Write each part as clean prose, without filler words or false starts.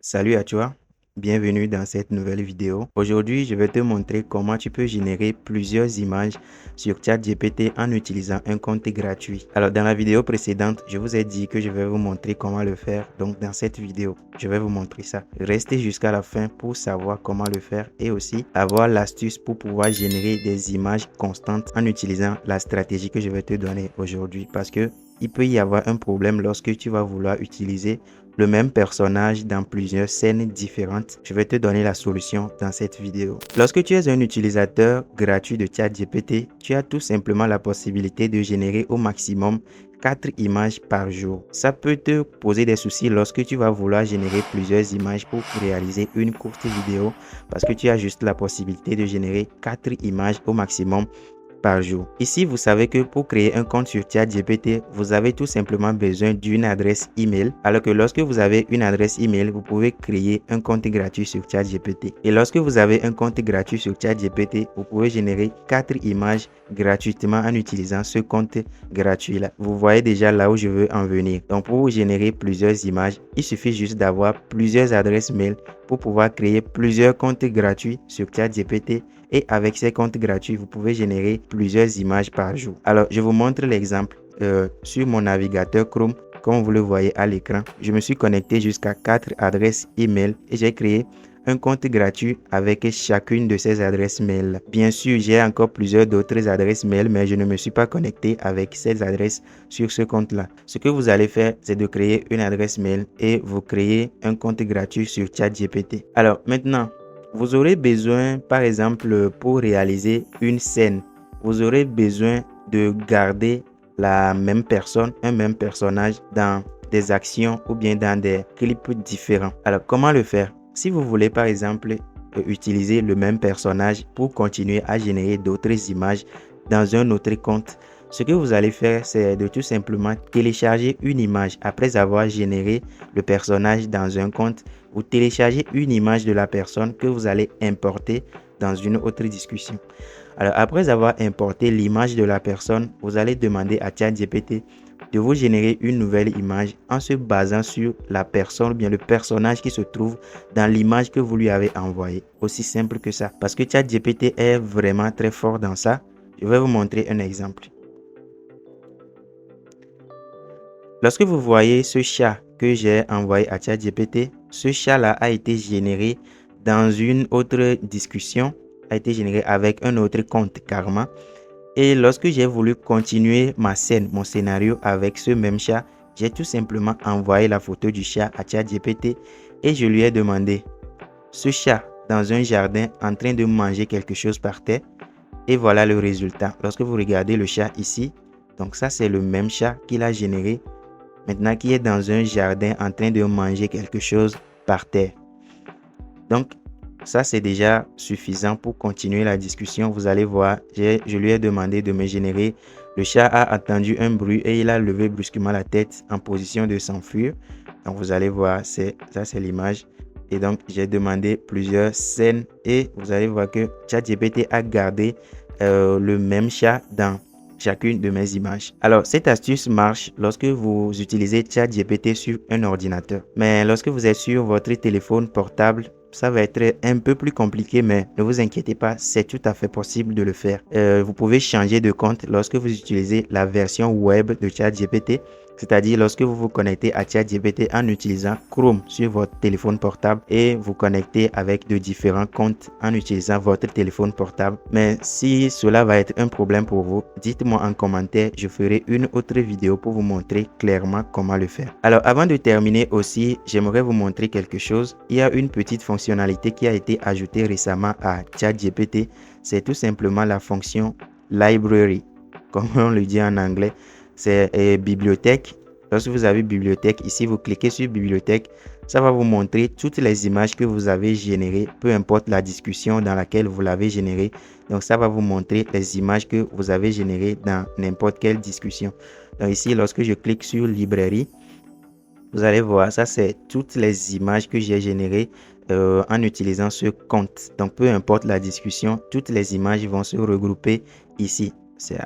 Salut à toi, bienvenue dans cette nouvelle vidéo. Aujourd'hui, je vais te montrer comment tu peux générer plusieurs images sur ChatGPT en utilisant un compte gratuit. Alors, dans la vidéo précédente, je vous ai dit que je vais vous montrer comment le faire. Donc, dans cette vidéo, je vais vous montrer ça. Restez jusqu'à la fin pour savoir comment le faire et aussi avoir l'astuce pour pouvoir générer des images constantes en utilisant la stratégie que je vais te donner aujourd'hui. Parce que il peut y avoir un problème lorsque tu vas vouloir utiliser le même personnage dans plusieurs scènes différentes. Je vais te donner la solution dans cette vidéo. Lorsque tu es un utilisateur gratuit de ChatGPT, tu as tout simplement la possibilité de générer au maximum 4 images par jour. Ça peut te poser des soucis lorsque tu vas vouloir générer plusieurs images pour réaliser une courte vidéo parce que tu as juste la possibilité de générer 4 images au maximum par jour. Ici, vous savez que pour créer un compte sur ChatGPT, vous avez tout simplement besoin d'une adresse email. Alors que lorsque vous avez une adresse email, vous pouvez créer un compte gratuit sur ChatGPT. Et lorsque vous avez un compte gratuit sur ChatGPT, vous pouvez générer 4 images gratuitement en utilisant ce compte gratuit là. Vous voyez déjà là où je veux en venir. Donc pour générer plusieurs images, il suffit juste d'avoir plusieurs adresses mail pour pouvoir créer plusieurs comptes gratuits sur ChatGPT. Et avec ces comptes gratuits, vous pouvez générer plusieurs images par jour. Alors, je vous montre l'exemple sur mon navigateur Chrome. Comme vous le voyez à l'écran, je me suis connecté jusqu'à 4 adresses email et j'ai créé un compte gratuit avec chacune de ces adresses mail. Bien sûr, j'ai encore plusieurs d'autres adresses mail, mais je ne me suis pas connecté avec ces adresses sur ce compte-là. Ce que vous allez faire, c'est de créer une adresse mail et vous créez un compte gratuit sur ChatGPT. Alors, maintenant, vous aurez besoin, par exemple, pour réaliser une scène, vous aurez besoin de garder la même personne, un même personnage dans des actions ou bien dans des clips différents. Alors, comment le faire? Si vous voulez, par exemple, utiliser le même personnage pour continuer à générer d'autres images dans un autre compte, ce que vous allez faire, c'est de tout simplement télécharger une image. Après avoir généré le personnage dans un compte, vous téléchargez une image de la personne que vous allez importer dans une autre discussion. Alors, après avoir importé l'image de la personne, vous allez demander à ChatGPT de vous générer une nouvelle image en se basant sur la personne ou bien le personnage qui se trouve dans l'image que vous lui avez envoyée. Aussi simple que ça. Parce que ChatGPT est vraiment très fort dans ça. Je vais vous montrer un exemple. Lorsque vous voyez ce chat que j'ai envoyé à ChatGPT, ce chat-là a été généré dans une autre discussion, a été généré avec un autre compte carrément. Et lorsque j'ai voulu continuer ma scène, mon scénario avec ce même chat, j'ai tout simplement envoyé la photo du chat à ChatGPT et je lui ai demandé ce chat dans un jardin en train de manger quelque chose par terre. Et voilà le résultat. Lorsque vous regardez le chat ici, donc ça c'est le même chat qu'il a généré maintenant qui est dans un jardin en train de manger quelque chose par terre. Donc, ça c'est déjà suffisant pour continuer la discussion. Vous allez voir, je lui ai demandé de me générer. Le chat a entendu un bruit et il a levé brusquement la tête en position de s'enfuir. Donc, vous allez voir, ça c'est l'image. Et donc, j'ai demandé plusieurs scènes et vous allez voir que ChatGPT a gardé le même chat dans chacune de mes images. Alors, cette astuce marche lorsque vous utilisez ChatGPT sur un ordinateur. Mais lorsque vous êtes sur votre téléphone portable, ça va être un peu plus compliqué, mais ne vous inquiétez pas, c'est tout à fait possible de le faire. Vous pouvez changer de compte lorsque vous utilisez la version web de ChatGPT. C'est-à-dire lorsque vous vous connectez à ChatGPT en utilisant Chrome sur votre téléphone portable et vous connectez avec de différents comptes en utilisant votre téléphone portable. Mais si cela va être un problème pour vous, dites-moi en commentaire, je ferai une autre vidéo pour vous montrer clairement comment le faire. Alors avant de terminer aussi, j'aimerais vous montrer quelque chose. Il y a une petite fonctionnalité qui a été ajoutée récemment à ChatGPT. C'est tout simplement la fonction Library, comme on le dit en anglais. C'est bibliothèque. Lorsque vous avez bibliothèque, ici vous cliquez sur bibliothèque, ça va vous montrer toutes les images que vous avez générées, peu importe la discussion dans laquelle vous l'avez générée. Donc ça va vous montrer les images que vous avez générées dans n'importe quelle discussion. Donc ici, lorsque je clique sur librairie, vous allez voir, ça c'est toutes les images que j'ai générées en utilisant ce compte. Donc peu importe la discussion, toutes les images vont se regrouper ici.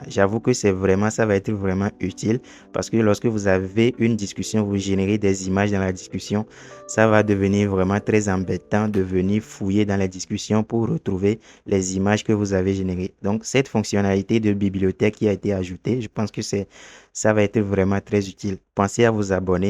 J'avoue que ça va être vraiment utile parce que lorsque vous avez une discussion, vous générez des images dans la discussion, ça va devenir vraiment très embêtant de venir fouiller dans la discussion pour retrouver les images que vous avez générées. Donc, cette fonctionnalité de bibliothèque qui a été ajoutée, je pense que ça va être vraiment très utile. Pensez à vous abonner.